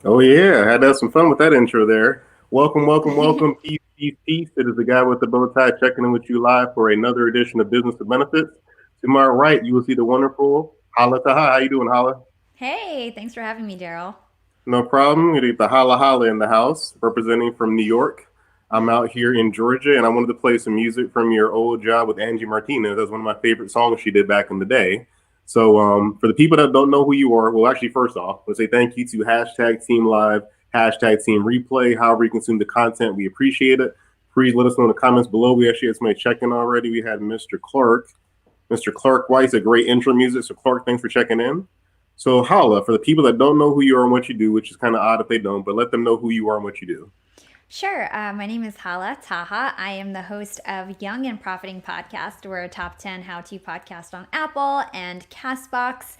Oh yeah, I had to have some fun with that intro there. Welcome. Peace. It is the guy with the bow tie checking in with you live for another edition of Business to Benefits. To my right, you will see the wonderful Hala Taha. How you doing, Hala? Hey, thanks for having me, Daryl. No problem. You got the Hala in the house, representing from New York. I'm out here in Georgia, and I wanted to play some music from your old job with Angie Martinez. That's one of my favorite songs she did back in the day. So, for the people that don't know who you are, well, actually, first off, let's say thank you to hashtag Team Live, hashtag Team Replay. However you consume the content, we appreciate it. Please let us know in the comments below. We actually had somebody checking already. We had Mr. Clark Weiss, a great intro music. So, Clark, thanks for checking in. So, Hala, for the people that don't know who you are and what you do, which is kind of odd if they don't, but let them know who you are and what you do. Sure. My name is Hala Taha. I am the host of Young and Profiting Podcast. We're a top 10 how to podcast on Apple and Castbox.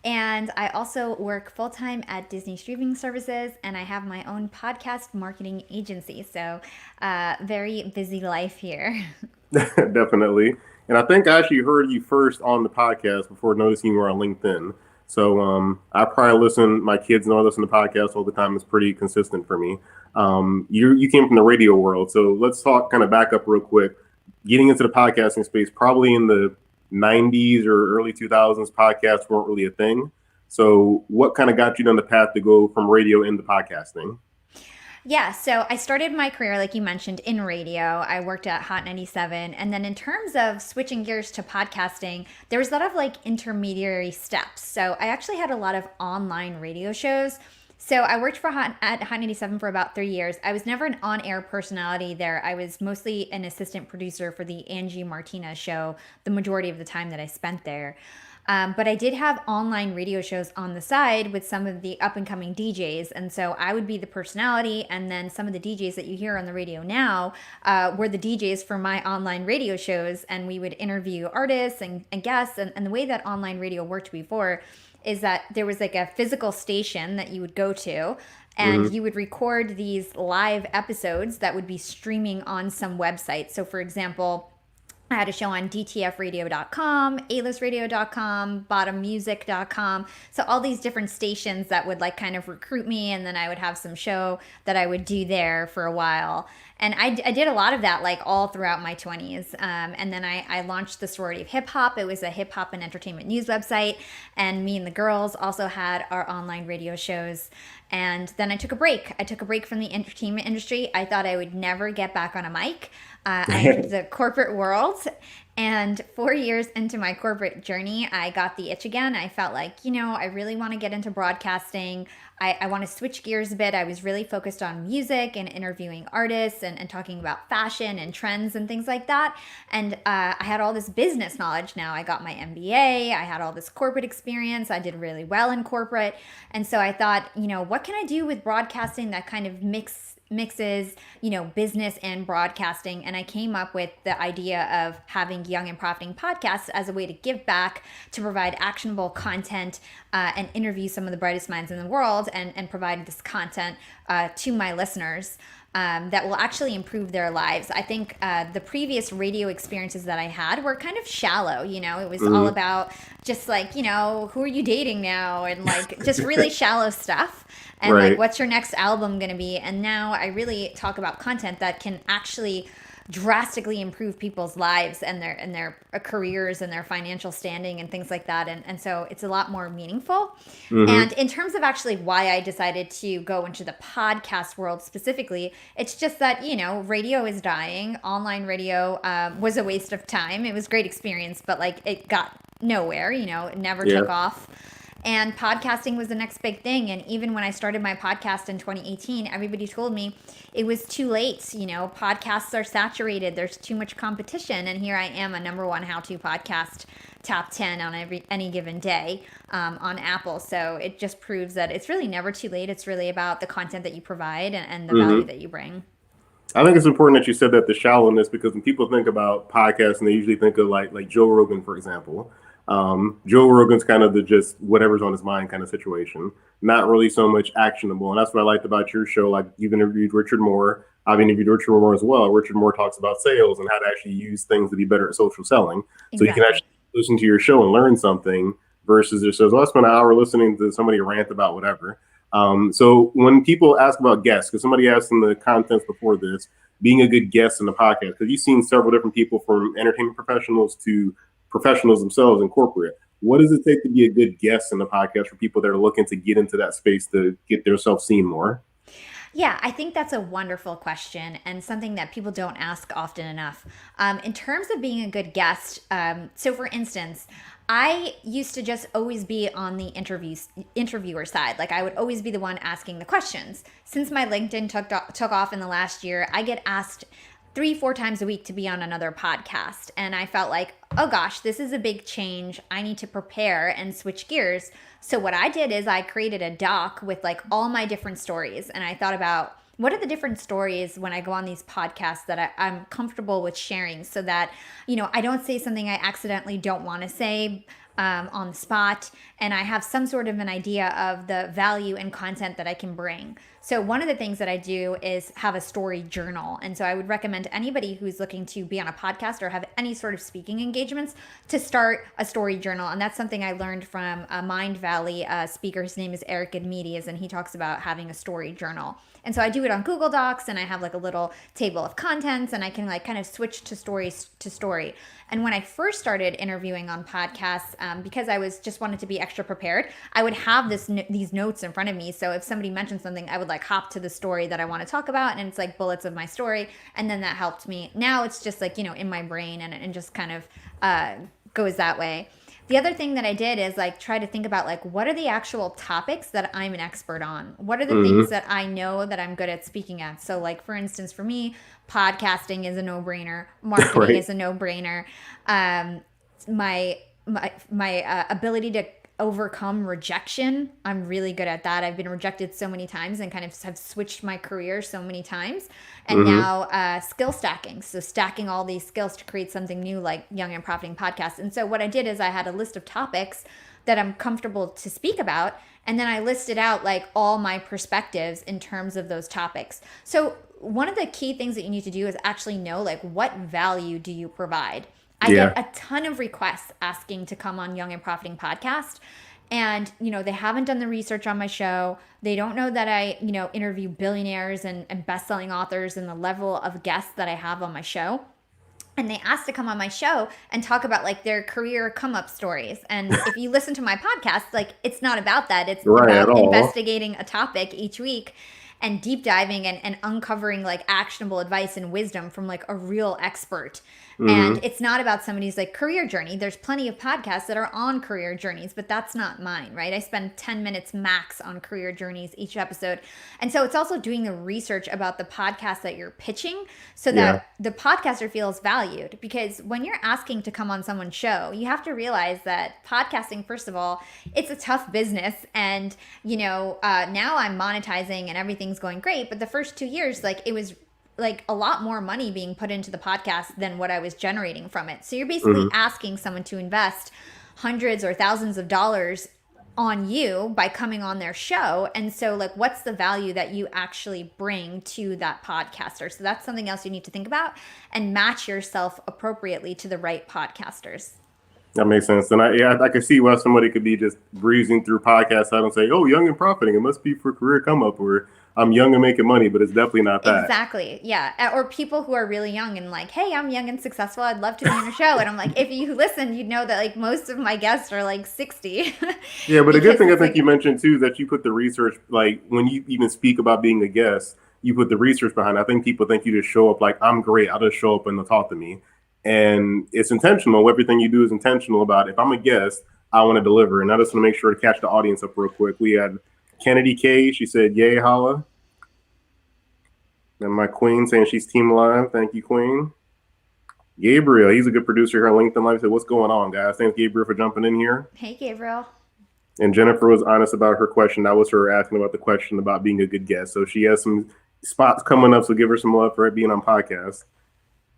And I also work full time at Disney Streaming Services, and I have my own podcast marketing agency. So, very busy life here. Definitely. And I think I actually heard you first on the podcast before noticing you were on LinkedIn. So I probably listen. My kids know I listen to podcasts all the time. It's pretty consistent for me. You came from the radio world, so let's talk kind of back up real quick. Getting into the podcasting space, probably in the '90s or early 2000s, podcasts weren't really a thing. So what kind of got you on the path to go from radio into podcasting? Yeah, so I started my career, like you mentioned, in radio. I worked at Hot 97. And then in terms of switching gears to podcasting, there was a lot of like intermediary steps. So I actually had a lot of online radio shows. So I worked at Hot 97 for about 3 years. I was never an on-air personality there. I was mostly an assistant producer for the Angie Martinez show the majority of the time that I spent there. But I did have online radio shows on the side with some of the up and coming DJs. And so I would be the personality. And then some of the DJs that you hear on the radio now were the DJs for my online radio shows. And we would interview artists and guests. And the way that online radio worked before is that there was like a physical station that you would go to. And Mm-hmm. you would record these live episodes that would be streaming on some website. So, for example, I had a show on dtfradio.com, alistradio.com, bottommusic.com. So all these different stations that would like kind of recruit me, and then I would have some show that I would do there for a while. And I did a lot of that like all throughout my 20s. And then I launched the Sorority of Hip Hop. It was a hip hop and entertainment news website. And me and the girls also had our online radio shows. And then I took a break. I took a break from the entertainment industry. I thought I would never get back on a mic. I entered the corporate world, and 4 years into my corporate journey, I got the itch again. I felt like, I really want to get into broadcasting. I want to switch gears a bit. I was really focused on music and interviewing artists and talking about fashion and trends and things like that. And I had all this business knowledge now. I got my MBA. I had all this corporate experience. I did really well in corporate. And so I thought, what can I do with broadcasting that kind of mixes, business and broadcasting. And I came up with the idea of having Young and Profiting podcasts as a way to give back, to provide actionable content, and interview some of the brightest minds in the world and provide this content to my listeners. That will actually improve their lives. I think the previous radio experiences that I had were kind of shallow. It was all Mm-hmm. about just like, who are you dating now? And like just really shallow stuff. And like, Right. what's your next album going to be? And now I really talk about content that can actually drastically improve people's lives and their careers and their financial standing and things like that. And so it's a lot more meaningful. Mm-hmm. And in terms of actually why I decided to go into the podcast world specifically, it's just that, radio is dying. Online radio was a waste of time. It was a great experience, but like it got nowhere, it never Yeah. took off. And podcasting was the next big thing. And even when I started my podcast in 2018, everybody told me it was too late. Podcasts are saturated. There's too much competition. And here I am, a number one how-to podcast, top 10 on any given day on Apple. So it just proves that it's really never too late. It's really about the content that you provide and the value Mm-hmm. that you bring. I think it's important that you said that the shallowness because when people think about podcasts and they usually think of like Joe Rogan, for example. Joe Rogan's kind of the just whatever's on his mind kind of situation, not really so much actionable. And that's what I liked about your show. Like you've interviewed Richard Moore. I've interviewed Richard Moore as well. Richard Moore talks about sales and how to actually use things to be better at social selling. So you can Exactly. actually listen to your show and learn something versus just says, "Well, I spent an hour listening to somebody rant about whatever." So when people ask about guests, because somebody asked in the contents before this, being a good guest in the podcast, because you've seen several different people from entertainment professionals to professionals themselves in corporate. What does it take to be a good guest in the podcast for people that are looking to get into that space to get themselves seen more? Yeah, I think that's a wonderful question and something that people don't ask often enough. In terms of being a good guest, so for instance, I used to just always be on the interviewer side. Like I would always be the one asking the questions. Since my LinkedIn took off in the last year, I get asked 3, 4 times a week to be on another podcast. And I felt like, oh gosh, this is a big change. I need to prepare and switch gears. So what I did is I created a doc with like all my different stories. And I thought about what are the different stories when I go on these podcasts that I'm comfortable with sharing so that, I don't say something I accidentally don't want to say on the spot, and I have some sort of an idea of the value and content that I can bring. So one of the things that I do is have a story journal. And so I would recommend anybody who's looking to be on a podcast or have any sort of speaking engagements to start a story journal. And that's something I learned from a Mind Valley speaker. His name is Eric Admedias, and he talks about having a story journal. And so I do it on Google Docs, and I have like a little table of contents, and I can like kind of switch to story. And when I first started interviewing on podcasts, because I was just wanted to be extra prepared, I would have these notes in front of me. So if somebody mentioned something, I would like hop to the story that I want to talk about, and it's like bullets of my story, and then that helped me. Now it's just like in my brain, and just kind of goes that way. The other thing that I did is like try to think about like what are the actual topics that I'm an expert on? What are the things that I know that I'm good at speaking at? So like for instance, for me, podcasting is a no-brainer. Marketing Right. is a no-brainer. My ability to overcome rejection, I'm really good at that. I've been rejected so many times and kind of have switched my career so many times. And now skill stacking, so stacking all these skills to create something new like Young and Profiting Podcast. And so what I did is I had a list of topics that I'm comfortable to speak about, and then I listed out like all my perspectives in terms of those topics. So one of the key things that you need to do is actually know like what value do you provide. I get a ton of requests asking to come on Young and Profiting Podcast. And, they haven't done the research on my show. They don't know that I, interview billionaires and best-selling authors and the level of guests that I have on my show. And they asked to come on my show and talk about like their career come up stories. And if you listen to my podcast, like it's not about that. It's Right at about all. investigating a topic each week and deep diving and uncovering like actionable advice and wisdom from like a real expert. And it's not about somebody's like career journey. There's plenty of podcasts that are on career journeys, but that's not mine, right? I spend 10 minutes max on career journeys each episode. And so it's also doing the research about the podcast that you're pitching so that the podcaster feels valued. Because when you're asking to come on someone's show, you have to realize that podcasting, first of all, it's a tough business. And, now I'm monetizing and everything's going great. But the first 2 years, like it was like a lot more money being put into the podcast than what I was generating from it. So you're basically asking someone to invest hundreds or thousands of dollars on you by coming on their show. And so like, what's the value that you actually bring to that podcaster? So that's something else you need to think about and match yourself appropriately to the right podcasters. That makes sense. And I can see why somebody could be just breezing through podcasts and say, "Oh, Young and Profiting, it must be for career come up," or "I'm young and making money," but it's definitely not that. Exactly. Yeah. Or people who are really young and like, "Hey, I'm young and successful. I'd love to be on your show." And I'm like, if you listen, you'd know that like most of my guests are like 60. Yeah, but a good thing I think like, you mentioned too is that you put the research, like when you even speak about being a guest, you put the research behind it. I think people think you just show up like, "I'm great. I'll just show up and they'll talk to me." And it's intentional. Everything you do is intentional about if I'm a guest, I want to deliver. And I just want to make sure to catch the audience up real quick. We had Kennedy K. She said, "Yay, Hala." And my queen saying she's team live. Thank you, queen. Gabriel, he's a good producer here on LinkedIn Live. He said, "What's going on, guys?" Thanks, Gabriel, for jumping in here. Hey, Gabriel. And Jennifer was honest about her question. That was her asking about the question about being a good guest. So she has some spots coming up, so give her some love for it being on podcast.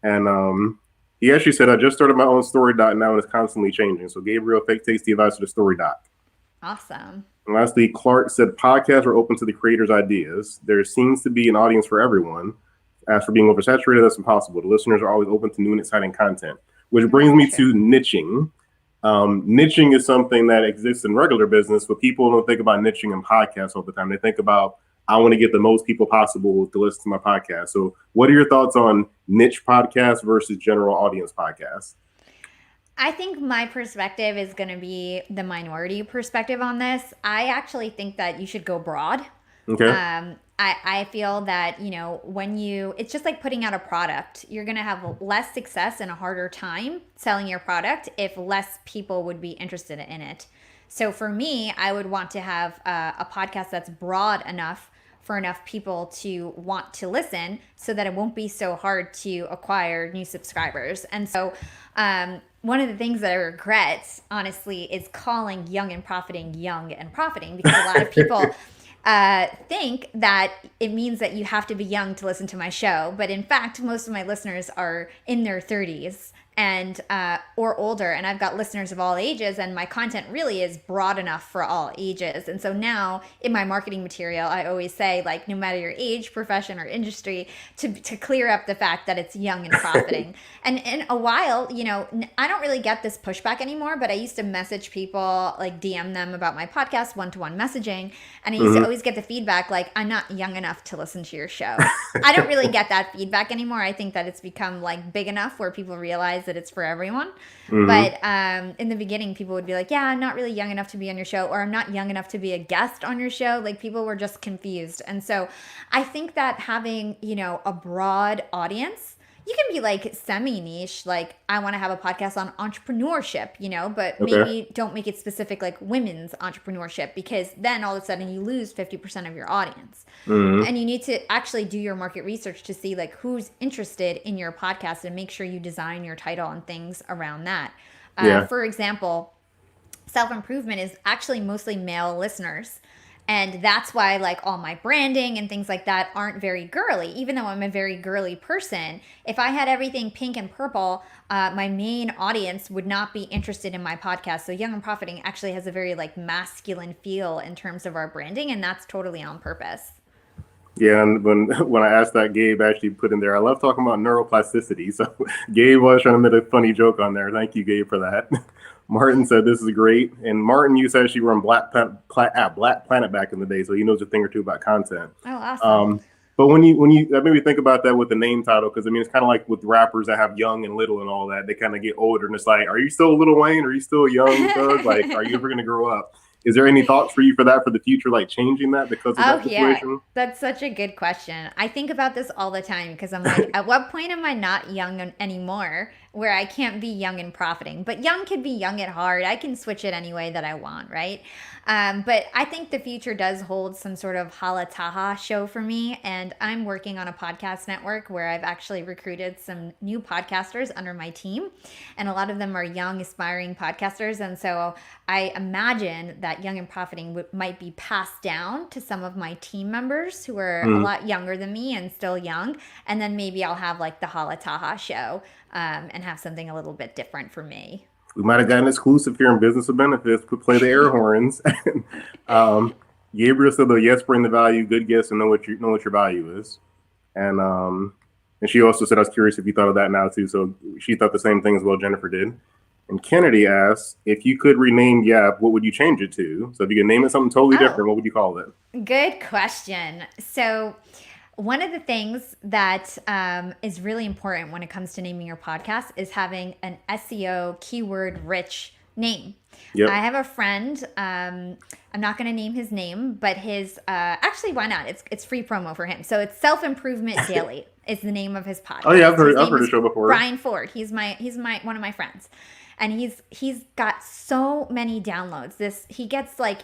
And he actually said, "I just started my own story doc now and it's constantly changing." So Gabriel takes the advice of the story doc. Awesome. And lastly, Clark said, "Podcasts are open to the creators' ideas. There seems to be an audience for everyone. As for being oversaturated, that's impossible. The listeners are always open to new and exciting content." Which brings me to niching. Niching is something that exists in regular business, but people don't think about niching in podcasts all the time. They think about, I want to get the most people possible to listen to my podcast. So, what are your thoughts on niche podcasts versus general audience podcasts? I think my perspective is going to be the minority perspective on this. I actually think that you should go broad. Okay. I feel that, when it's just like putting out a product, you're going to have less success and a harder time selling your product if less people would be interested in it. So for me, I would want to have a podcast that's broad enough for enough people to want to listen so that it won't be so hard to acquire new subscribers. And so, one of the things that I regret, honestly, is calling young and profiting because a lot of people think that it means that you have to be young to listen to my show. But in fact, most of my listeners are in their 30s and or older, and I've got listeners of all ages, and my content really is broad enough for all ages. And so now in my marketing material, I always say, like, no matter your age, profession, or industry, to clear up the fact that it's young and profiting. And in a while, I don't really get this pushback anymore, but I used to message people, like DM them about my podcast, one-to-one messaging, and I used to always get the feedback like, I'm not young enough to listen to your show. I don't really get that feedback anymore. I think that it's become like big enough where people realize that it's for everyone. But in the beginning, people would be like, yeah, I'm not really young enough to be on your show, or I'm not young enough to be a guest on your show. Like, people were just confused. And so I think that having, a broad audience, you can be like semi niche, like, I want to have a podcast on entrepreneurship, but maybe don't make it specific, like women's entrepreneurship, because then all of a sudden you lose 50% of your audience. And you need to actually do your market research to see like who's interested in your podcast and make sure you design your title and things around that. For example, self-improvement is actually mostly male listeners. And that's why, like, all my branding and things like that aren't very girly, even though I'm a very girly person. If I had everything pink and purple, my main audience would not be interested in my podcast. So Young and Profiting actually has a very, like, masculine feel in terms of our branding, and that's totally on purpose. Yeah, and when I asked that, Gabe actually put in there, I love talking about neuroplasticity. So Gabe was trying to make a funny joke on there. Thank you, Gabe, for that. Martin said this is great, and Martin used to actually run Black Planet back in the day, so he knows a thing or two about content. Oh, awesome. But when you that made me think about that with the name title, because I mean, it's kind of like with rappers that have young and little and all that. They kind of get older, and it's like, are you still Lil Wayne? Are you still young thug? Like, are you ever going to grow up? Is there any thoughts for you for that for the future, like changing that because of that situation? Yeah, that's such a good question. I think about this all the time because I'm like, at what point am I not young anymore where I can't be young and profiting? But young can be young at heart. I can switch it any way that I want, right? But I think the future does hold some sort of Hala Taha show for me. And I'm working on a podcast network where I've actually recruited some new podcasters under my team. And a lot of them are young, aspiring podcasters. And so I imagine that Young and Profiting might be passed down to some of my team members who are a lot younger than me and still young. And then maybe I'll have like the Hala Taha show and have something a little bit different for me. We might have gotten exclusive here in Business of Benefits. Could play the air horns. Gabriel said, "Though yes, bring the value. Good guess and know what your value is." And she also said, "I was curious if you thought of that now too." So she thought the same thing as well. Jennifer did. And Kennedy asked, "If you could rename Yap, what would you change it to? So if you could name it something totally different, what would you call it?" Good question. So one of the things that is really important when it comes to naming your podcast is having an SEO keyword rich name. Yep. I have a friend, I'm not going to name his name, but his, actually, why not? It's free promo for him. So it's Self-Improvement Daily is the name of his podcast. Oh yeah, I've heard the show before. Brian Ford. He's one of my friends. And he's got so many downloads. He gets like,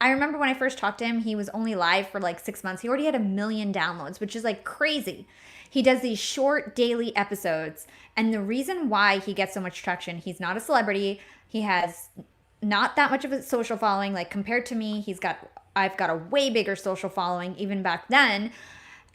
I remember when I first talked to him, he was only live for like 6 months. He already had 1 million downloads, which is like crazy. He does these short daily episodes. And the reason why he gets so much traction, he's not a celebrity. He has not that much of a social following. Like, compared to me, I've got a way bigger social following even back then.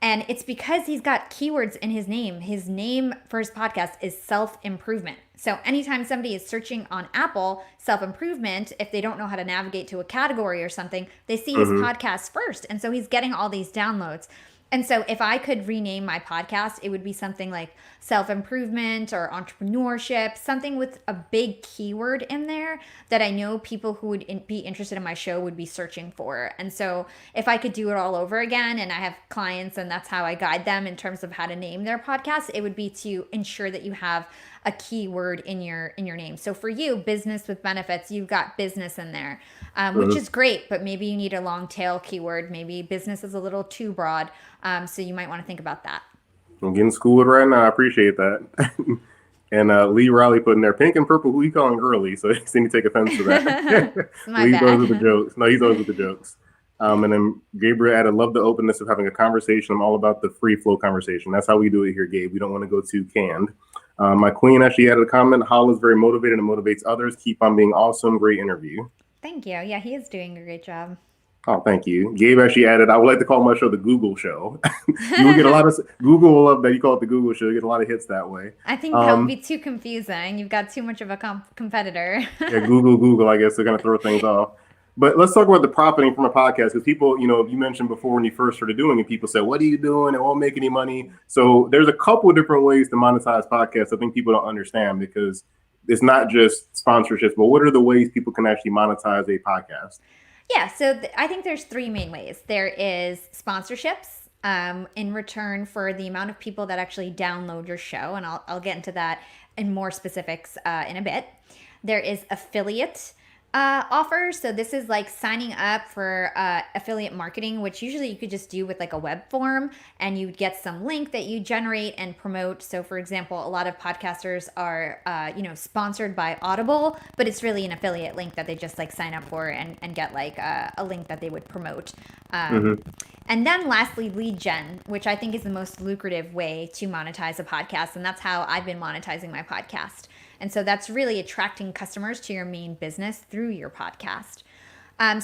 And it's because he's got keywords in his name. His name for his podcast is self-improvement. So anytime somebody is searching on Apple self-improvement, if they don't know how to navigate to a category or something, they see his podcast first. And so he's getting all these downloads. And so if I could rename my podcast, it would be something like self improvement or entrepreneurship, something with a big keyword in there that I know people who would be interested in my show would be searching for. And so if I could do it all over again and I have clients and that's how I guide them in terms of how to name their podcast, it would be to ensure that you have a keyword in your name. So for you, business with benefits, you've got business in there, which Mhm. is great, but maybe you need a long tail keyword. Maybe business is a little too broad. So you might want to think about that. I'm getting schooled right now. I appreciate that. And Lee Riley put in there, pink and purple, who you calling girly? So he seemed to take offense to that. It's my Lee's always with the bad. jokes. No, he's always with the jokes. And then Gabriel added, love the openness of having a conversation. I'm all about the free flow conversation. That's how we do it here, Gabe. We don't want to go too canned. My queen actually added a comment. Hal is very motivated and motivates others. Keep on being awesome. Great interview. Thank you. Yeah, he is doing a great job. Oh, thank you. Gabe actually added, I would like to call my show the Google Show. You will get a lot of Google will love that you call it the Google Show. You get a lot of hits that way. I think that would be too confusing. You've got too much of a competitor. Yeah, Google. I guess they're gonna throw things off. But let's talk about the profiting from a podcast because people, you mentioned before when you first started doing it, people said, "What are you doing? It won't make any money." So there's a couple of different ways to monetize podcasts. I think people don't understand because it's not just sponsorships, but what are the ways people can actually monetize a podcast? Yeah, so I think there's three main ways. There is sponsorships in return for the amount of people that actually download your show, and I'll get into that in more specifics in a bit. There is affiliate offers. So this is like signing up for affiliate marketing, which usually you could just do with like a web form, and you get some link that you generate and promote. So for example, a lot of podcasters are sponsored by Audible, but it's really an affiliate link that they just like sign up for and get like a link that they would promote. And then lastly, lead gen, which I think is the most lucrative way to monetize a podcast. And that's how I've been monetizing my podcast. And so that's really attracting customers to your main business through your podcast.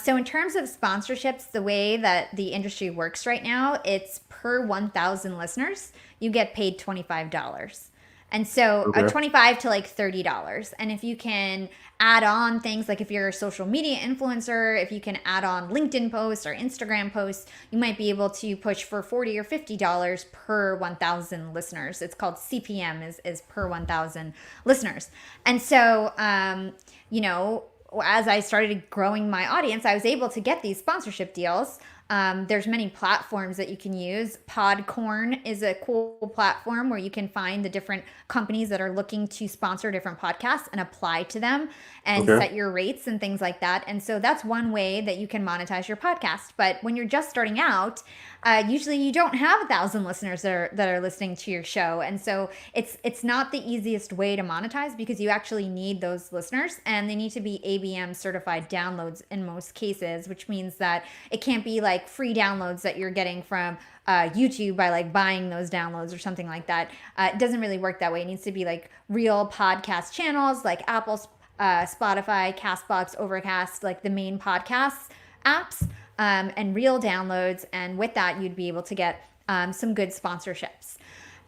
So in terms of sponsorships, the way that the industry works right now, it's per 1,000 listeners, you get paid $25. And so Okay. 25 to like $30. And if you can add on things like if you're a social media influencer, if you can add on LinkedIn posts or Instagram posts, you might be able to push for $40 or $50 per 1,000 listeners. It's called CPM is per 1,000 listeners. And so, as I started growing my audience, I was able to get these sponsorship deals. There's many platforms that you can use. Podcorn is a cool platform where you can find the different companies that are looking to sponsor different podcasts and apply to them and Okay. set your rates and things like that. And so that's one way that you can monetize your podcast. But when you're just starting out, usually you don't have 1,000 listeners that are listening to your show, and so it's not the easiest way to monetize because you actually need those listeners, and they need to be ABM certified downloads in most cases, which means that it can't be like free downloads that you're getting from YouTube by like buying those downloads or something like that. It doesn't really work that way. It needs to be like real podcast channels like Apple, Spotify, Castbox, Overcast, like the main podcasts apps, and real downloads. And with that, you'd be able to get some good sponsorships.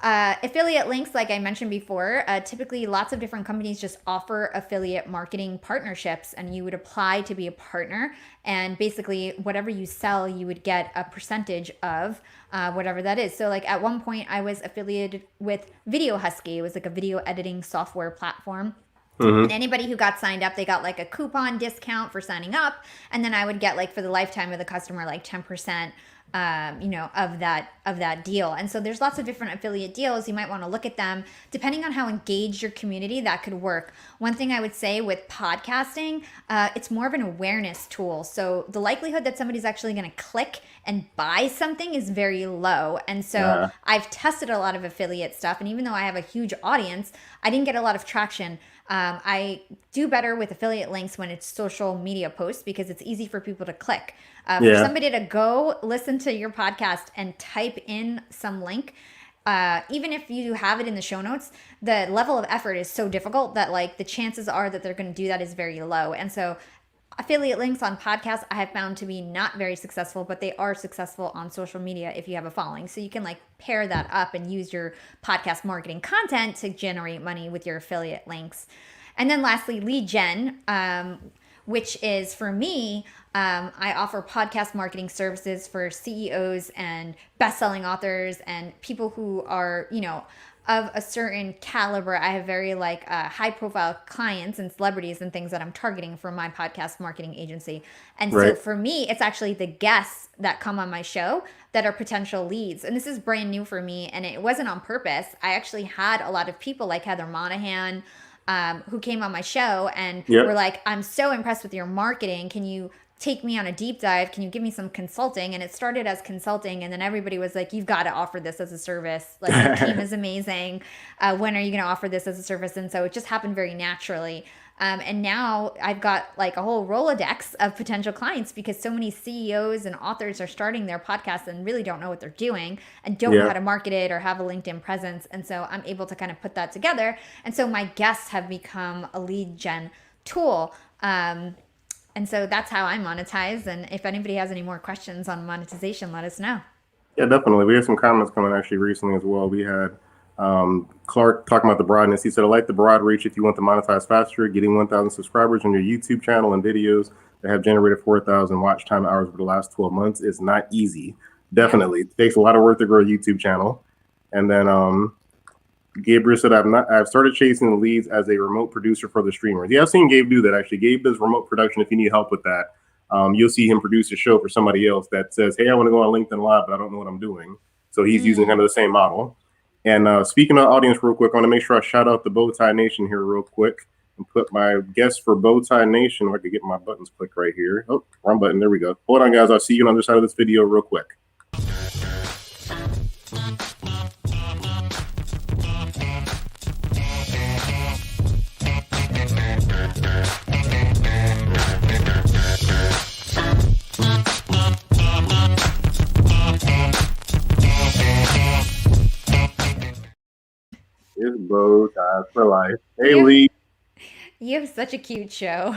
Affiliate links, like I mentioned before, typically lots of different companies just offer affiliate marketing partnerships, and you would apply to be a partner. And basically, whatever you sell, you would get a percentage of whatever that is. So, like at one point, I was affiliated with Video Husky. It was like a video editing software platform. And anybody who got signed up, they got like a coupon discount for signing up. And then I would get like for the lifetime of the customer, like 10%, of that deal. And so there's lots of different affiliate deals. You might want to look at them depending on how engaged your community, that could work. One thing I would say with podcasting, it's more of an awareness tool. So the likelihood that somebody's actually going to click and buy something is very low. And so I've tested a lot of affiliate stuff. And even though I have a huge audience, I didn't get a lot of traction. I do better with affiliate links when it's social media posts because it's easy for people to click. For somebody to go listen to your podcast and type in some link, even if you have it in the show notes, the level of effort is so difficult that like the chances are that they're going to do that is very low. And so affiliate links on podcasts I have found to be not very successful, but they are successful on social media if you have a following. So you can like pair that up and use your podcast marketing content to generate money with your affiliate links. And then lastly, lead gen, which is for me, I offer podcast marketing services for CEOs and best-selling authors and people who are, of a certain caliber. I have very high profile clients and celebrities and things that I'm targeting for my podcast marketing agency. And so Right. for me, it's actually the guests that come on my show that are potential leads. And this is brand new for me, and it wasn't on purpose. I actually had a lot of people like Heather Monahan, who came on my show and were Yep. like, I'm so impressed with your marketing. Can you take me on a deep dive? Can you give me some consulting? And it started as consulting. And then everybody was like, you've got to offer this as a service. Like, your team is amazing. When are you going to offer this as a service? And so it just happened very naturally. And now I've got like a whole Rolodex of potential clients because so many CEOs and authors are starting their podcasts and really don't know what they're doing and don't know Yeah. how to market it or have a LinkedIn presence. And so I'm able to kind of put that together. And so my guests have become a lead gen tool. And so that's how I monetize. And if anybody has any more questions on monetization, let us know. Yeah, definitely. We had some comments coming actually recently as well. We had Clark talking about the broadness. He said, I like the broad reach if you want to monetize faster. Getting 1,000 subscribers on your YouTube channel and videos that have generated 4,000 watch time hours over the last 12 months is not easy. Yep. Definitely. It takes a lot of work to grow a YouTube channel. And then Gabriel said, I've started chasing the leads as a remote producer for the streamers. Yeah, I've seen Gabe do that actually. Gabe does remote production if you need help with that. You'll see him produce a show for somebody else that says, hey, I want to go on LinkedIn Live, but I don't know what I'm doing. So he's using kind of the same model. And speaking of audience real quick, I want to make sure I shout out the Bowtie Nation here real quick and put my guest for Bowtie Nation. If I could get my buttons clicked right here. Oh, wrong button. There we go. Hold on, guys. I'll see you on the other side of this video real quick. It's bow ties for life. Hey, You Lee. you have such a cute show.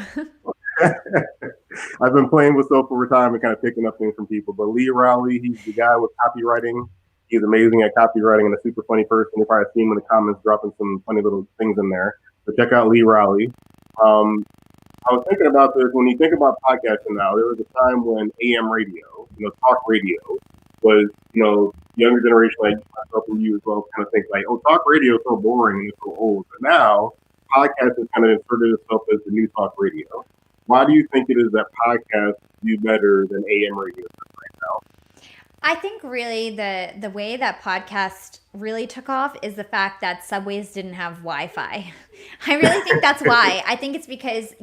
I've been playing with self over time and kind of picking up things from people. But Lee Rowley, he's the guy with copywriting. He's amazing at copywriting and a super funny person. You probably see him in the comments dropping some funny little things in there. So check out Lee Rowley. Um, I was thinking about this when you think about podcasting now. There was a time when AM radio, talk radio, was younger generation like myself and you as well kind of think like, oh, talk radio is so boring and it's so old. But now podcast has kind of inserted itself as the new talk radio. Why do you think it is that podcasts do better than AM radio right now? I think really the way that podcast really took off is the fact that subways didn't have Wi-Fi. I really think that's why. I think it's because,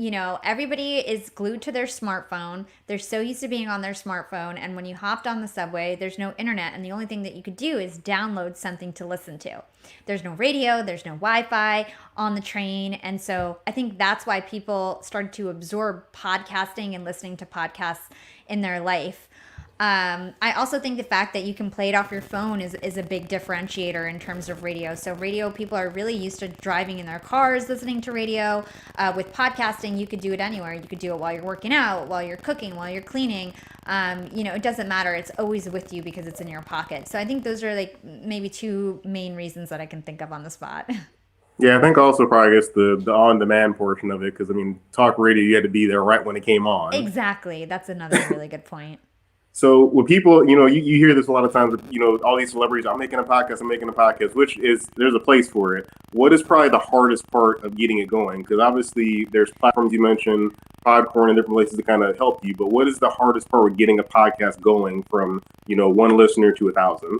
everybody is glued to their smartphone. They're so used to being on their smartphone, and when you hopped on the subway, there's no internet, and the only thing that you could do is download something to listen to. There's no radio, there's no Wi-Fi on the train, and so I think that's why people started to absorb podcasting and listening to podcasts in their life. I also think the fact that you can play it off your phone is a big differentiator in terms of radio. So radio people are really used to driving in their cars, listening to radio. With podcasting, you could do it anywhere. You could do it while you're working out, while you're cooking, while you're cleaning. It doesn't matter. It's always with you because it's in your pocket. So I think those are like maybe two main reasons that I can think of on the spot. Yeah, I think also probably guess the on demand portion of it because talk radio you had to be there right when it came on. Exactly. That's another really good point. So with people, you hear this a lot of times with, all these celebrities, I'm making a podcast, which is, there's a place for it. What is probably the hardest part of getting it going? Because obviously there's platforms you mentioned, Podcorn and different places to kind of help you. But what is the hardest part with getting a podcast going from, one listener to 1,000?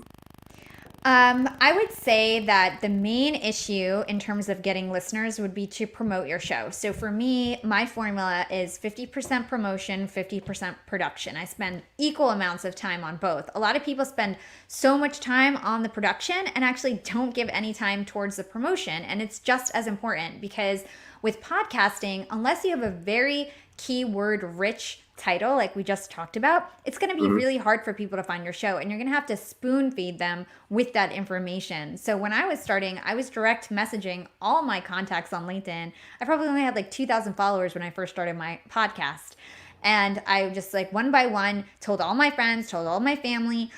I would say that the main issue in terms of getting listeners would be to promote your show. So for me, my formula is 50% promotion, 50% production. I spend equal amounts of time on both. A lot of people spend so much time on the production and actually don't give any time towards the promotion. And it's just as important because with podcasting, unless you have a very keyword rich title like we just talked about, it's going to be really hard for people to find your show, and you're going to have to spoon feed them with that information. So when I was starting, I was direct messaging all my contacts on LinkedIn. I probably only had like 2,000 followers when I first started my podcast. And I just like one by one told all my friends, told all my family,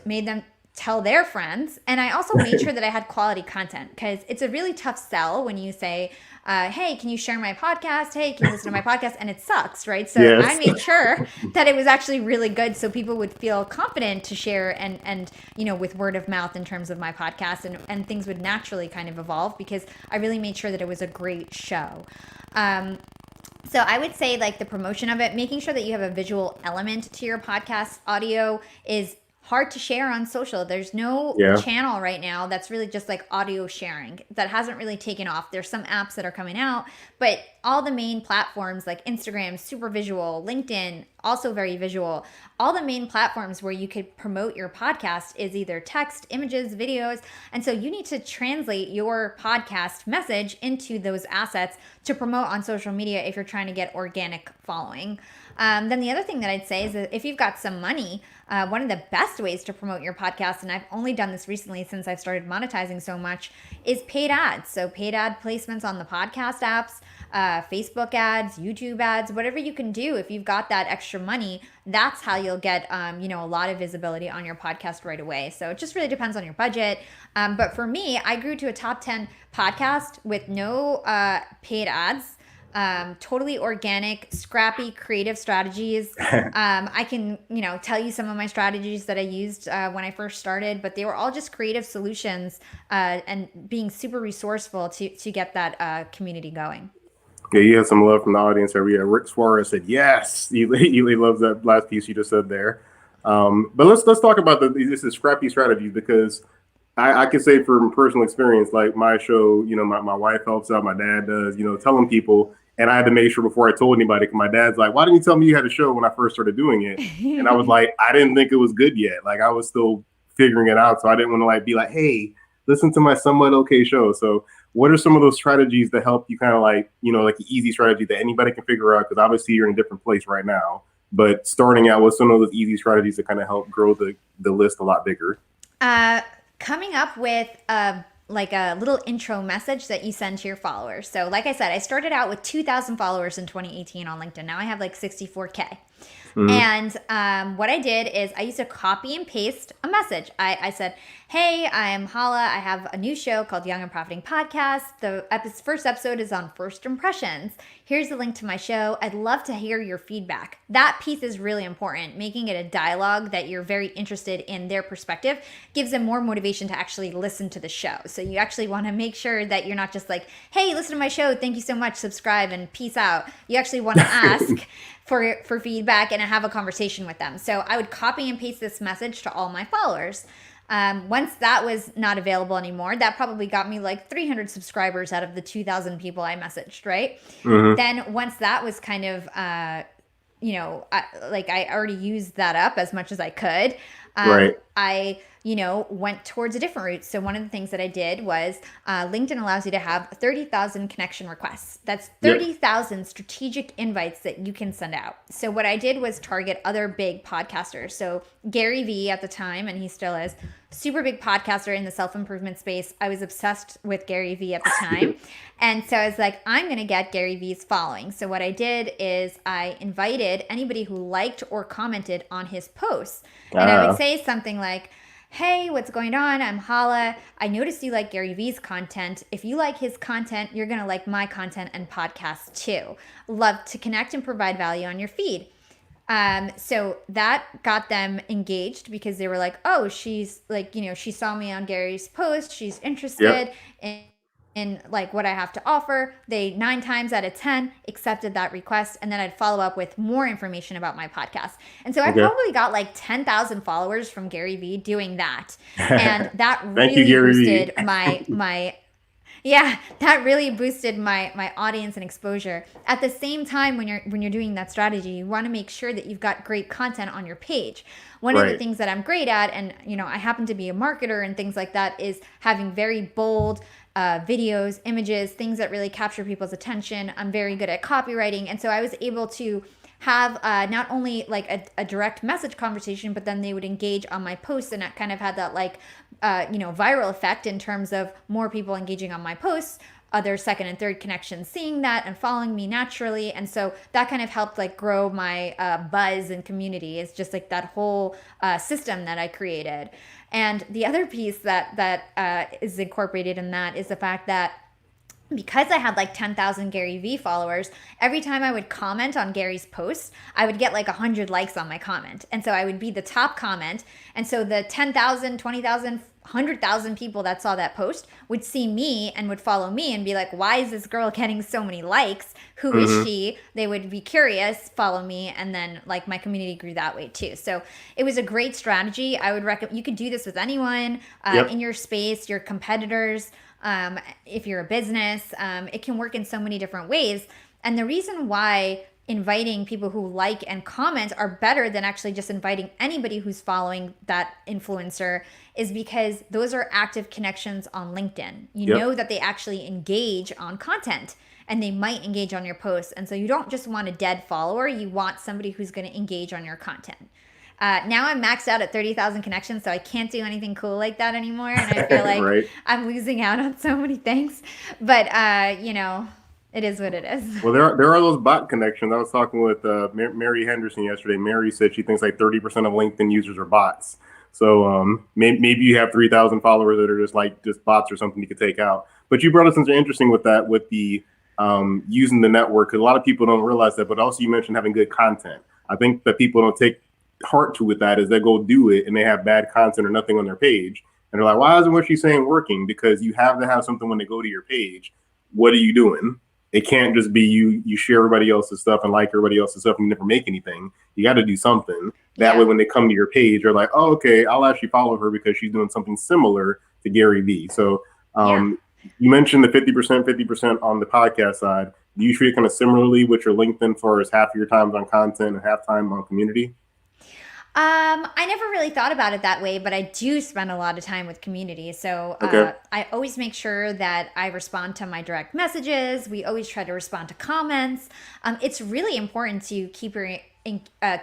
made them tell their friends. And I also made sure that I had quality content because it's a really tough sell when you say, hey, can you share my podcast? Hey, can you listen to my podcast? And it sucks, right? So I Yes. made sure that it was actually really good so people would feel confident to share and with word of mouth in terms of my podcast, and things would naturally kind of evolve because I really made sure that it was a great show. So I would say like the promotion of it, making sure that you have a visual element to your podcast audio is hard to share on social. There's no Yeah. channel right now that's really just like audio sharing. That hasn't really taken off. There's some apps that are coming out, but all the main platforms like Instagram, super visual, LinkedIn, also very visual. All the main platforms where you could promote your podcast is either text, images, videos. And so you need to translate your podcast message into those assets to promote on social media if you're trying to get organic following. Then the other thing that I'd say is that if you've got some money, one of the best ways to promote your podcast, and I've only done this recently since I've started monetizing so much, is paid ads. So paid ad placements on the podcast apps, Facebook ads, YouTube ads, whatever you can do. If you've got that extra money, that's how you'll get a lot of visibility on your podcast right away. So it just really depends on your budget. But for me, I grew to a top 10 podcast with no paid ads. Totally organic, scrappy, creative strategies. I can, tell you some of my strategies that I used when I first started, but they were all just creative solutions and being super resourceful to get that community going. Yeah, you had some love from the audience here. Yeah, Rick Suarez said yes. He loves that last piece you just said there. But let's talk about this is scrappy strategies because I can say from personal experience, like my show, my wife helps out, my dad does, telling people, and I had to make sure before I told anybody. 'Cause my dad's like, "Why didn't you tell me you had a show when I first started doing it?" And I was like, "I didn't think it was good yet. Like I was still figuring it out, so I didn't want to like be like, hey, listen to my somewhat okay show." So what are some of those strategies that help you kind of like, like the easy strategy that anybody can figure out? Because obviously you're in a different place right now, but starting out with some of those easy strategies that kind of help grow the list a lot bigger. Coming up with like a little intro message that you send to your followers. So like I said, I started out with 2,000 followers in 2018 on LinkedIn. Now I have like 64K. And what I did is I used to copy and paste a message. I said, hey, I'm Hala. I have a new show called Young and Profiting Podcast. The first episode is on first impressions. Here's the link to my show. I'd love to hear your feedback. That piece is really important. Making it a dialogue that you're very interested in their perspective gives them more motivation to actually listen to the show. So you actually want to make sure that you're not just like, hey, listen to my show. Thank you so much. Subscribe and peace out. You actually want to ask for feedback and have a conversation with them. So I would copy and paste this message to all my followers. Once that was not available anymore, that probably got me like 300 subscribers out of the 2,000 people I messaged, right? Then once that was kind of, I already used that up as much as I could. Right. I went towards a different route. So one of the things that I did was LinkedIn allows you to have 30,000 connection requests. That's 30,000 strategic invites that you can send out. So what I did was target other big podcasters. So Gary Vee at the time, and he still is, super big podcaster in the self-improvement space. I was obsessed with Gary Vee at the time. And so I was like, I'm going to get Gary Vee's following. So what I did is I invited anybody who liked or commented on his posts. And I would say something like, hey, what's going on? I'm Hala. I noticed you like Gary Vee's content. If you like his content, you're going to like my content and podcast too. Love to connect and provide value on your feed. So that got them engaged because they were like, oh, she's like, she saw me on Gary's post. She's interested in like what I have to offer. They 9 times out of 10 accepted that request. And then I'd follow up with more information about my podcast. And so I probably got like 10,000 followers from Gary Vee doing that. And that really boosted that really boosted my audience and exposure. At the same time, when you're doing that strategy, you want to make sure that you've got great content on your page. One of the things that I'm great at, and I happen to be a marketer and things like that, is having very bold videos, images, things that really capture people's attention. I'm very good at copywriting, and so I was able to have not only like a direct message conversation, but then they would engage on my posts, and it kind of had that like viral effect in terms of more people engaging on my posts, other second and third connections seeing that and following me naturally. And so that kind of helped like grow my buzz and community. It's just like that whole system that I created. And the other piece that is incorporated in that is the fact that because I had like 10,000 Gary Vee followers, every time I would comment on Gary's post, I would get like 100 likes on my comment. And so I would be the top comment. And so the 10,000, 20,000, 100,000 people that saw that post would see me and would follow me and be like, why is this girl getting so many likes? Who is Mm-hmm. she? They would be curious, follow me. And then like my community grew that way too. So it was a great strategy. I would recommend, you could do this with anyone in Yep. your space, your competitors. If you're a business, it can work in so many different ways. And the reason why inviting people who like and comment are better than actually just inviting anybody who's following that influencer is because those are active connections on LinkedIn. You Yep. know that they actually engage on content and they might engage on your posts. And so you don't just want a dead follower, you want somebody who's going to engage on your content. Now I'm maxed out at 30,000 connections, so I can't do anything cool like that anymore. And I feel like Right. I'm losing out on so many things. But, it is what it is. Well, there are those bot connections. I was talking with Mary Henderson yesterday. Mary said she thinks like 30% of LinkedIn users are bots. So maybe you have 3,000 followers that are just bots or something you could take out. But you brought up something interesting with that, with the using the network, because a lot of people don't realize that. But also you mentioned having good content. I think that people don't take heart to with that is they go do it and they have bad content or nothing on their page. And they're like, why isn't what she's saying working? Because you have to have something when they go to your page. What are you doing? It can't just be you share everybody else's stuff and like everybody else's stuff and you never make anything. You got to do something. That way, Yeah. when they come to your page, they're like, oh, okay, I'll actually follow her because she's doing something similar to Gary Vee. So Yeah. you mentioned the 50% on the podcast side. Do you treat it kind of similarly with your LinkedIn for as half of your time on content and half time on community? I never really thought about it that way, but I do spend a lot of time with community. So Okay. I always make sure that I respond to my direct messages. We always try to respond to comments. It's really important to keep your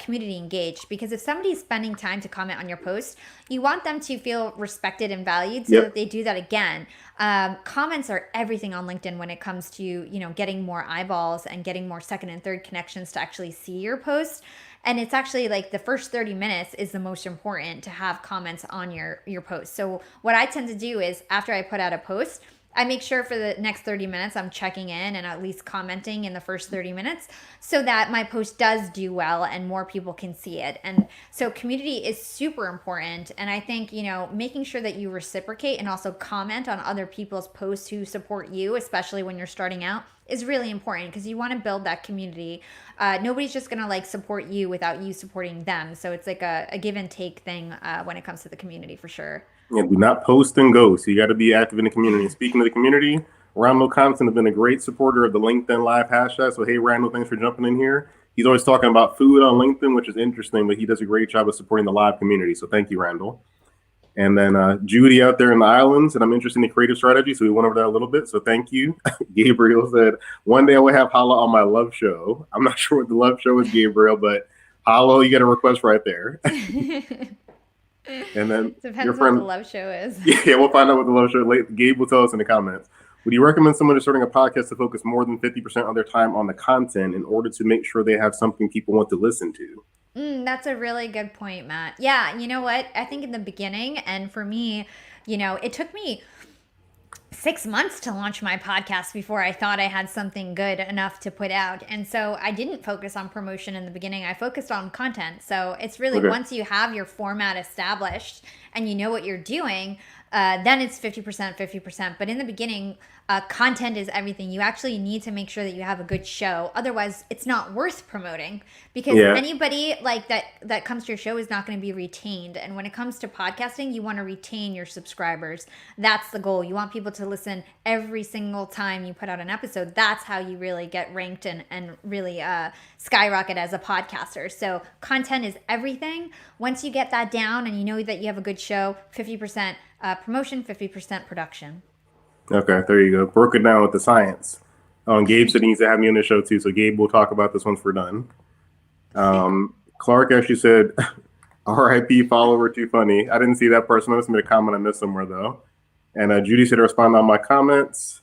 community engaged because if somebody's spending time to comment on your post, you want them to feel respected and valued so that Yep. they do that again. Comments are everything on LinkedIn when it comes to getting more eyeballs and getting more second and third connections to actually see your post. And it's actually like the first 30 minutes is the most important to have comments on your post. So what I tend to do is after I put out a post, I make sure for the next 30 minutes I'm checking in and at least commenting in the first 30 minutes so that my post does do well and more people can see it. And so community is super important. And I think, making sure that you reciprocate and also comment on other people's posts who support you, especially when you're starting out, is really important because you want to build that community. Nobody's just going to like support you without you supporting them. So it's like a give and take thing when it comes to the community for sure. Yeah, do not post and ghost. You got to be active in the community. And speaking of the community, Randall Compton has been a great supporter of the LinkedIn Live hashtag. So, hey, Randall, thanks for jumping in here. He's always talking about food on LinkedIn, which is interesting, but he does a great job of supporting the live community. So, thank you, Randall. And then Judy out there in the islands, and I'm interested in creative strategy, so we went over that a little bit. So, thank you. Gabriel said, one day I will have Hala on my love show. I'm not sure what the love show is, Gabriel, but Hala, you got a request right there. And then your Depends what the friend, love show is. yeah, we'll find out what the love show. Gabe will tell us in the comments. Would you recommend someone is starting a podcast to focus more than 50% of their time on the content in order to make sure they have something people want to listen to? That's a really good point, Matt. Yeah, you know what? I think in the beginning, and for me, it took me 6 months to launch my podcast before I thought I had something good enough to put out. And so I didn't focus on promotion in the beginning. I focused on content. So it's really Okay. once you have your format established and you know what you're doing, then it's 50%, 50%. But in the beginning, content is everything. You actually need to make sure that you have a good show. Otherwise, it's not worth promoting because Yeah. anybody like that comes to your show is not going to be retained. And when it comes to podcasting, you want to retain your subscribers. That's the goal. You want people to listen every single time you put out an episode. That's how you really get ranked and really skyrocket as a podcaster. So content is everything. Once you get that down and you know that you have a good show, 50% promotion, 50% production. Okay, there you go. Broke it down with the science. And Gabe said he needs to have me on the show too. So Gabe, we'll talk about this once we're done. Clark actually said, "R.I.P. follower, too funny." I didn't see that person. I must have made a comment I missed somewhere though. And Judy said to respond on my comments.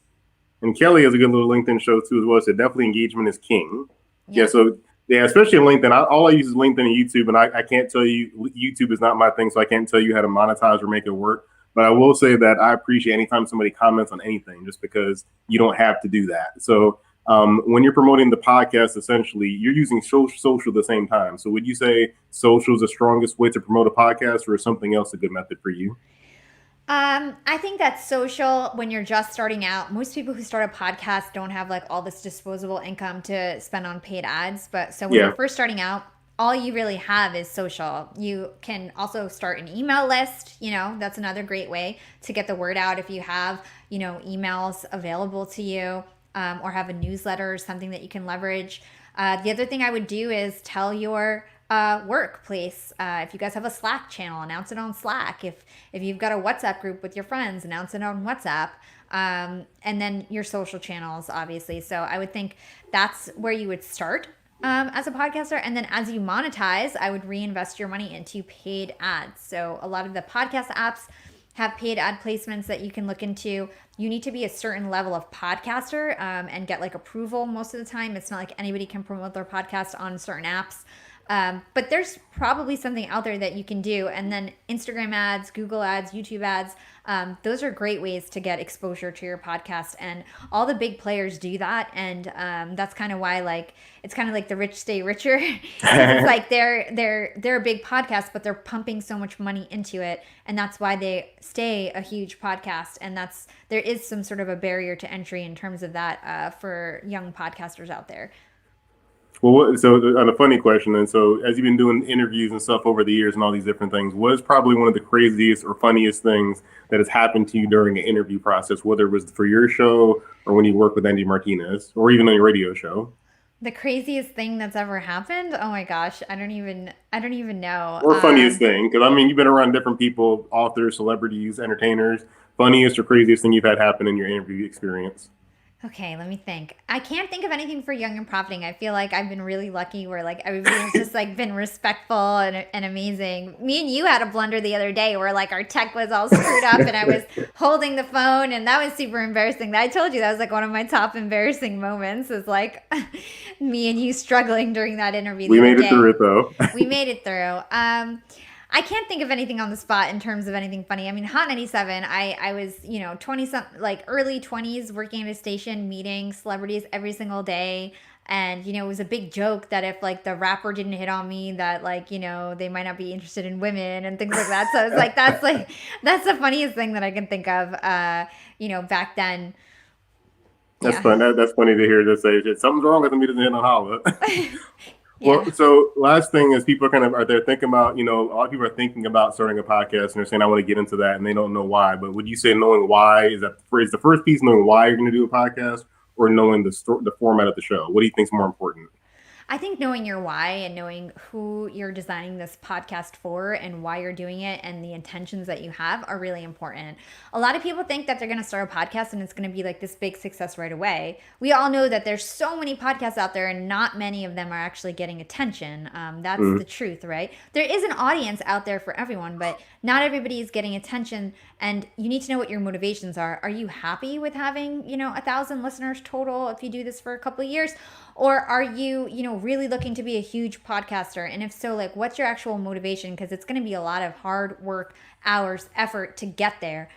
And Kelly has a good little LinkedIn show too as well. Said definitely engagement is king. Yeah. So yeah, especially on LinkedIn. All I use is LinkedIn and YouTube, and I can't tell you YouTube is not my thing, so I can't tell you how to monetize or make it work. But I will say that I appreciate anytime somebody comments on anything, just because you don't have to do that. So when you're promoting the podcast, essentially you're using social at the same time. So would you say social is the strongest way to promote a podcast, or is something else a good method for you? I think that social, when you're just starting out, most people who start a podcast don't have like all this disposable income to spend on paid ads. But so when you're Yeah. first starting out, all you really have is social. You can also start an email list. That's another great way to get the word out if you have, emails available to you, or have a newsletter or something that you can leverage. The other thing I would do is tell your workplace. If you guys have a Slack channel, announce it on Slack. If you've got a WhatsApp group with your friends, announce it on WhatsApp. And then your social channels, obviously. So I would think that's where you would start as a podcaster. And then as you monetize, I would reinvest your money into paid ads. So a lot of the podcast apps have paid ad placements that you can look into. You need to be a certain level of podcaster and get like approval most of the time. It's not like anybody can promote their podcast on certain apps. But there's probably something out there that you can do. And then Instagram ads, Google ads, YouTube ads, those are great ways to get exposure to your podcast. And all the big players do that. And that's kind of why, like, it's kind of like the rich stay richer. Because it's like they're a big podcast, but they're pumping so much money into it. And that's why they stay a huge podcast. And there is some sort of a barrier to entry in terms of that for young podcasters out there. Well, so on a funny question, then, so as you've been doing interviews and stuff over the years and all these different things, what is probably one of the craziest or funniest things that has happened to you during an interview process, whether it was for your show or when you work with Andy Martinez, or even on your radio show? The craziest thing that's ever happened? Oh my gosh, I don't even know. Or funniest thing? Because I mean, you've been around different people, authors, celebrities, entertainers. Funniest or craziest thing you've had happen in your interview experience? Okay, let me think. I can't think of anything for Young and Profiting. I feel like I've been really lucky where like everybody has just like been respectful and amazing. Me and you had a blunder the other day where like our tech was all screwed up and I was holding the phone and that was super embarrassing. I told you that was like one of my top embarrassing moments is like me and you struggling during that interview the We other made it day. through it though. We made it through. I can't think of anything on the spot in terms of anything funny. I mean, Hot 97, I was, 20 something, like early 20s working at a station, meeting celebrities every single day. And, it was a big joke that if like the rapper didn't hit on me, that like, they might not be interested in women and things like that. So it's that's the funniest thing that I can think of, back then. That's Yeah. fun. That's funny to hear. Just say something's wrong with me. Doesn't hit on holla. Well, Yeah. so last thing is people are they're thinking about, a lot of people are thinking about starting a podcast and they're saying, I want to get into that and they don't know why. But would you say knowing why is the first piece, knowing why you're going to do a podcast, or knowing the format of the show? What do you think is more important? I think knowing your why and knowing who you're designing this podcast for and why you're doing it and the intentions that you have are really important. A lot of people think that they're going to start a podcast and it's going to be like this big success right away. We all know that there's so many podcasts out there and not many of them are actually getting attention. That's Mm-hmm. the truth, right? There is an audience out there for everyone, but not everybody is getting attention and you need to know what your motivations are. Are you happy with having, 1,000 listeners total if you do this for a couple of years? Or are you, really looking to be a huge podcaster? And if so, like, what's your actual motivation? Because it's going to be a lot of hard work, hours, effort to get there.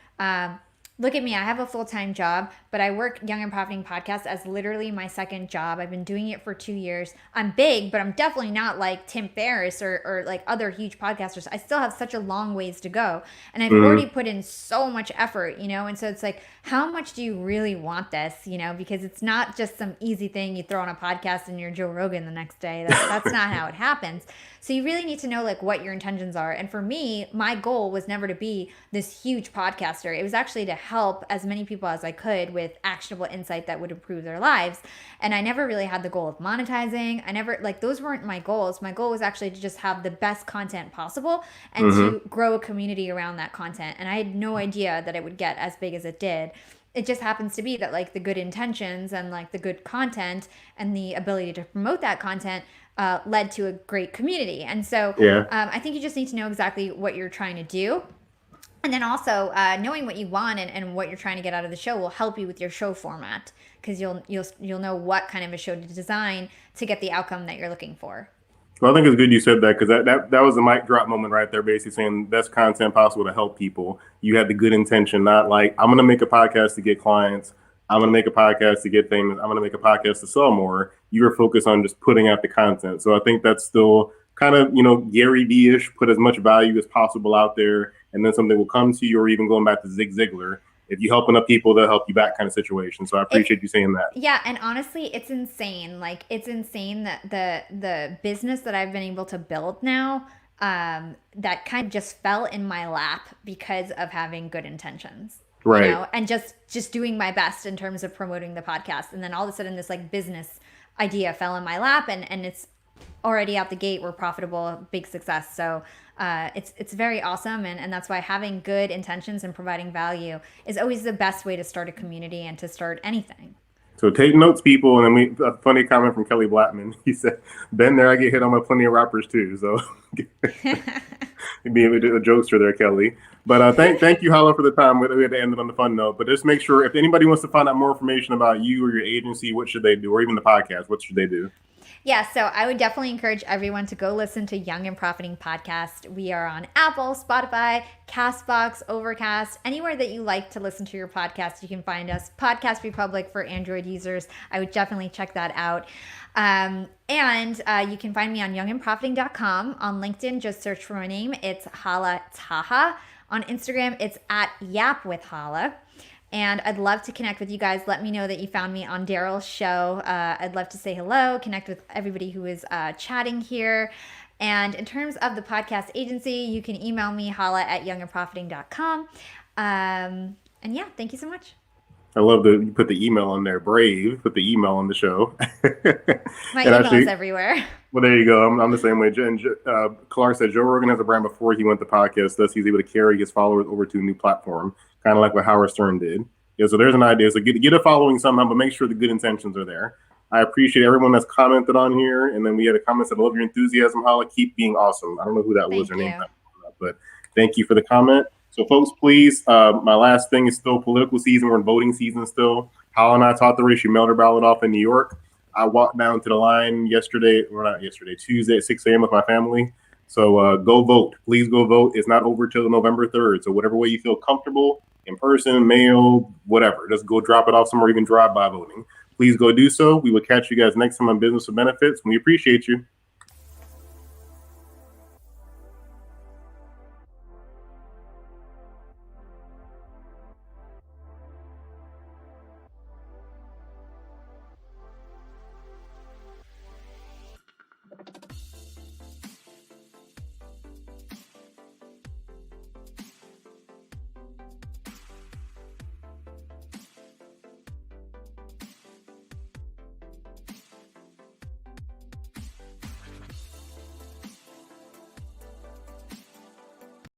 Look at me. I have a full-time job, but I work Young and Profiting Podcast as literally my second job. I've been doing it for 2 years. I'm big, but I'm definitely not like Tim Ferriss or like other huge podcasters. I still have such a long ways to go. And I've already put in so much effort, And so it's like, how much do you really want this, Because it's not just some easy thing you throw on a podcast and you're Joe Rogan the next day. That's not how it happens. So you really need to know like what your intentions are. And for me, my goal was never to be this huge podcaster. It was actually to help as many people as I could with actionable insight that would improve their lives. And I never really had the goal of monetizing. I never like those weren't my goals. My goal was actually to just have the best content possible and to grow a community around that content. And I had no idea that it would get as big as it did. It just happens to be that like the good intentions and like the good content and the ability to promote that content led to a great community. And so Yeah. I think you just need to know exactly what you're trying to do. And then also knowing what you want and what you're trying to get out of the show will help you with your show format because you'll know what kind of a show to design to get the outcome that you're looking for. Well, I think it's good you said that because that was a mic drop moment right there, basically saying best content possible to help people. You had the good intention, not like I'm gonna make a podcast to get clients, I'm gonna make a podcast to get famous, I'm gonna make a podcast to sell more. You were focused on just putting out the content. So I think that's still kind of Gary V-ish, put as much value as possible out there, and then something will come to you, or even going back to Zig Ziglar. If you help enough people, they'll help you back kind of situation. So I It's appreciate you saying that. Yeah, and honestly, it's insane. Like it's insane that the business that I've been able to build now, that kind of just fell in my lap because of having good intentions. Right. And just doing my best in terms of promoting the podcast. And then all of a sudden this like business idea fell in my lap, and it's already out the gate. We're profitable, big success. So it's very awesome, and that's why having good intentions and providing value is always the best way to start a community and to start anything. So take notes, people. And then a funny comment from Kelly Blackman. He said, "Been there. I get hit on by plenty of rappers too." So being a jokester there, Kelly. But thank you, Hala, for the time. We had to end it on the fun note. But just make sure if anybody wants to find out more information about you or your agency, what should they do? Or even the podcast, what should they do? Yeah, so I would definitely encourage everyone to go listen to Young and Profiting Podcast. We are on Apple, Spotify, Castbox, Overcast, anywhere that you like to listen to your podcast. You can find us. Podcast Republic for Android users. I would definitely check that out. And you can find me on youngandprofiting.com. On LinkedIn, just search for my name. It's Hala Taha. On Instagram, it's at Yap with Hala. And I'd love to connect with you guys. Let me know that you found me on Daryl's show. I'd love to say hello, connect with everybody who is chatting here. And in terms of the podcast agency, you can email me, hala at youngandprofiting.com. And yeah, thank you so much. I love that you put the email on there. Brave, put the email on the show. My email is everywhere. Well, there you go. I'm the same way. Clark said Joe Rogan has a brand before he went to podcast. Thus, he's able to carry his followers over to a new platform, kind of like what Howard Stern did. Yeah, so there's an idea. So get a following somehow, but make sure the good intentions are there. I appreciate everyone that's commented on here. And then we had a comment that I love your enthusiasm, Hala. Keep being awesome. I don't know who that was or name, but thank you for the comment. So, folks, please, my last thing is still political season. We're in voting season still. Hala and I taught the race. She mailed her ballot off in New York. I walked down to the line Tuesday at 6 a.m. with my family. So go vote. Please go vote. It's not over till November 3rd. So whatever way you feel comfortable, in person, mail, whatever, just go drop it off somewhere, even drive by voting. Please go do so. We will catch you guys next time on Business with Benefits. We appreciate you.